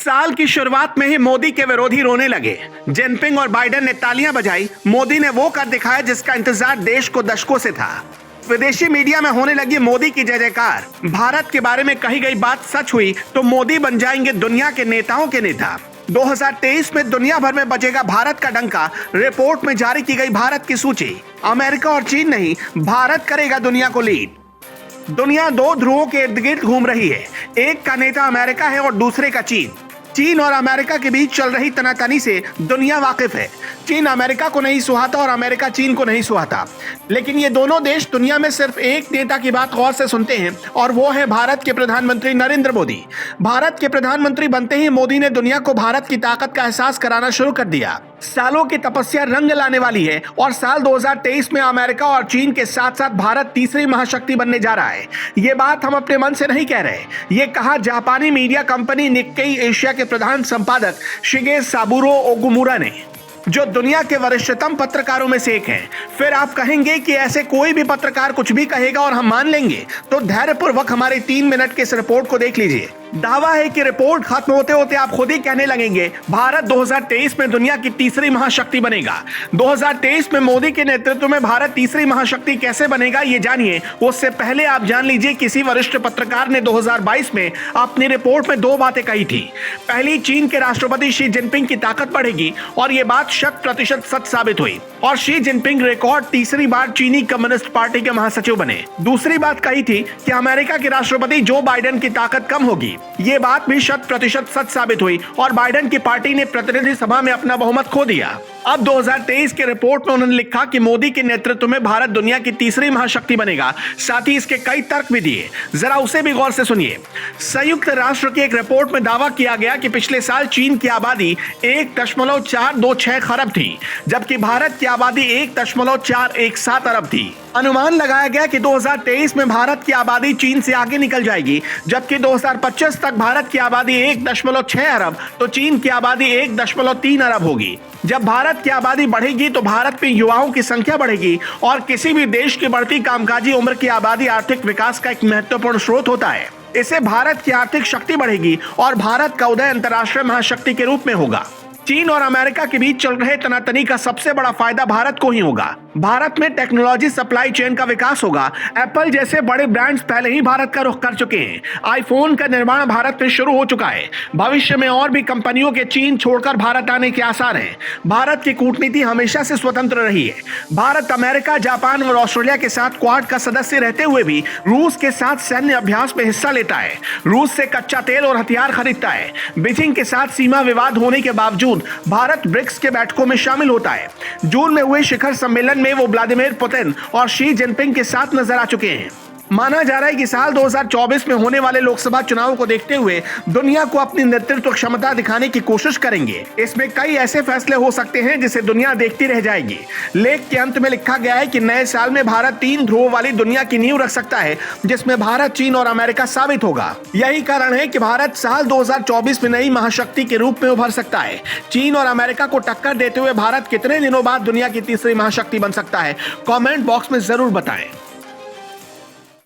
साल की शुरुआत में ही मोदी के विरोधी रोने लगे। जिनपिंग और बाइडेन ने तालियां बजाई। मोदी ने वो कर दिखाया जिसका इंतजार देश को दशकों से था। विदेशी मीडिया में होने लगी मोदी की जय जयकार। भारत के बारे में कही गई बात सच हुई तो मोदी बन जाएंगे दुनिया के नेताओं के नेता। 2023 में दुनिया भर में बजेगा भारत का डंका। रिपोर्ट में जारी की गई भारत की सूची। अमेरिका और चीन नहीं, भारत करेगा दुनिया को लीड। दुनिया दो ध्रुवों के इर्द गिर्द घूम रही है। एक का नेता अमेरिका है और दूसरे का चीन। चीन और अमेरिका के बीच चल रही तनातनी से दुनिया वाकिफ है। चीन अमेरिका को नहीं सुहाता और अमेरिका चीन को नहीं सुहाता, लेकिन ये दोनों देश दुनिया में सिर्फ एक नेता की बात गौर से सुनते हैं और वो है भारत के प्रधानमंत्री नरेंद्र मोदी। भारत के प्रधानमंत्री बनते ही मोदी ने दुनिया को भारत की ताकत का एहसास कराना शुरू कर दिया। सालों की तपस्या रंग लाने वाली है और साल 2023 में अमेरिका और चीन के साथ साथ भारत तीसरी महाशक्ति बनने जा रहा है। ये बात हम अपने मन से नहीं कह रहे, ये कहा जापानी मीडिया कंपनी निक्केई एशिया के प्रधान संपादक शिगे साबुरो ओकुमुरा ने, जो दुनिया के वरिष्ठतम पत्रकारों में से एक हैं। फिर आप कहेंगे कि ऐसे कोई भी पत्रकार कुछ भी कहेगा और हम मान लेंगे, तो धैर्यपूर्वक हमारे 3 मिनट के इस रिपोर्ट को देख लीजिए। दावा है कि रिपोर्ट खत्म होते होते आप खुद ही कहने लगेंगे भारत 2023 में दुनिया की तीसरी महाशक्ति बनेगा। 2023 में मोदी के नेतृत्व में भारत तीसरी महाशक्ति कैसे बनेगा ये जानिए। उससे पहले आप जान लीजिए किसी वरिष्ठ पत्रकार ने 2022 में अपनी रिपोर्ट में 2 बातें कही थी। पहली, चीन के राष्ट्रपति शी जिनपिंग की ताकत बढ़ेगी और ये बात 100% सच साबित हुई और शी जिनपिंग रिकॉर्ड तीसरी बार चीनी कम्युनिस्ट पार्टी के महासचिव बने। दूसरी बात कही थी कि अमेरिका के राष्ट्रपति जो बाइडेन की ताकत कम होगी। ये बात भी 100% सच साबित हुई और बाइडेन की पार्टी ने प्रतिनिधि सभा में अपना बहुमत खो दिया। अब 2023 के रिपोर्ट में उन्होंने लिखा कि मोदी के नेतृत्व में भारत दुनिया की तीसरी महाशक्ति बनेगा। साथ ही इसके कई तर्क भी दिए, जरा उसे भी गौर से सुनिए। संयुक्त राष्ट्र की एक रिपोर्ट में दावा किया गया कि पिछले साल चीन की आबादी 1.426 खरब थी, जबकि भारत की आबादी 1.417 अरब थी। अनुमान लगाया गया कि 2023 में भारत की आबादी चीन से आगे निकल जाएगी, जबकि 2025 तक भारत की आबादी 1.6 अरब तो चीन की आबादी 1.3 अरब होगी। जब भारत की आबादी बढ़ेगी तो भारत में युवाओं की संख्या बढ़ेगी और किसी भी देश की बढ़ती कामकाजी उम्र की आबादी आर्थिक विकास का एक महत्वपूर्ण स्रोत होता है। इससे भारत की आर्थिक शक्ति बढ़ेगी और भारत का उदय अंतर्राष्ट्रीय महाशक्ति के रूप में होगा। चीन और अमेरिका के बीच चल रहे तनातनी का सबसे बड़ा फायदा भारत को ही होगा। भारत में टेक्नोलॉजी सप्लाई चेन का विकास होगा। एप्पल जैसे बड़े ब्रांड्स पहले ही भारत का रुख कर चुके हैं। आईफोन का निर्माण भारत में शुरू हो चुका है। भविष्य में और भी कंपनियों के चीन छोड़कर भारत आने के आसार हैं। भारत की कूटनीति हमेशा से स्वतंत्र रही है। भारत अमेरिका, जापान और ऑस्ट्रेलिया के साथ क्वाड का सदस्य रहते हुए भी रूस के साथ सैन्य अभ्यास में हिस्सा लेता है। रूस से कच्चा तेल और हथियार खरीदता है। बीजिंग के साथ सीमा विवाद होने के बावजूद भारत ब्रिक्स के बैठकों में शामिल होता है। जून में हुए शिखर सम्मेलन में वो व्लादिमीर पुतिन और शी जिनपिंग के साथ नजर आ चुके हैं। माना जा रहा है कि साल 2024 में होने वाले लोकसभा चुनाव को देखते हुए दुनिया को अपनी नेतृत्व क्षमता दिखाने की कोशिश करेंगे। इसमें कई ऐसे फैसले हो सकते हैं जिसे दुनिया देखती रह जाएगी। लेख के अंत में लिखा गया है कि नए साल में भारत 3 ध्रुवों वाली दुनिया की नींव रख सकता है, जिसमें भारत, चीन और अमेरिका साबित होगा। यही कारण है कि भारत साल 2024 में नई महाशक्ति के रूप में उभर सकता है। चीन और अमेरिका को टक्कर देते हुए भारत कितने दिनों बाद दुनिया की तीसरी महाशक्ति बन सकता है, कॉमेंट बॉक्स में जरूर बताएं।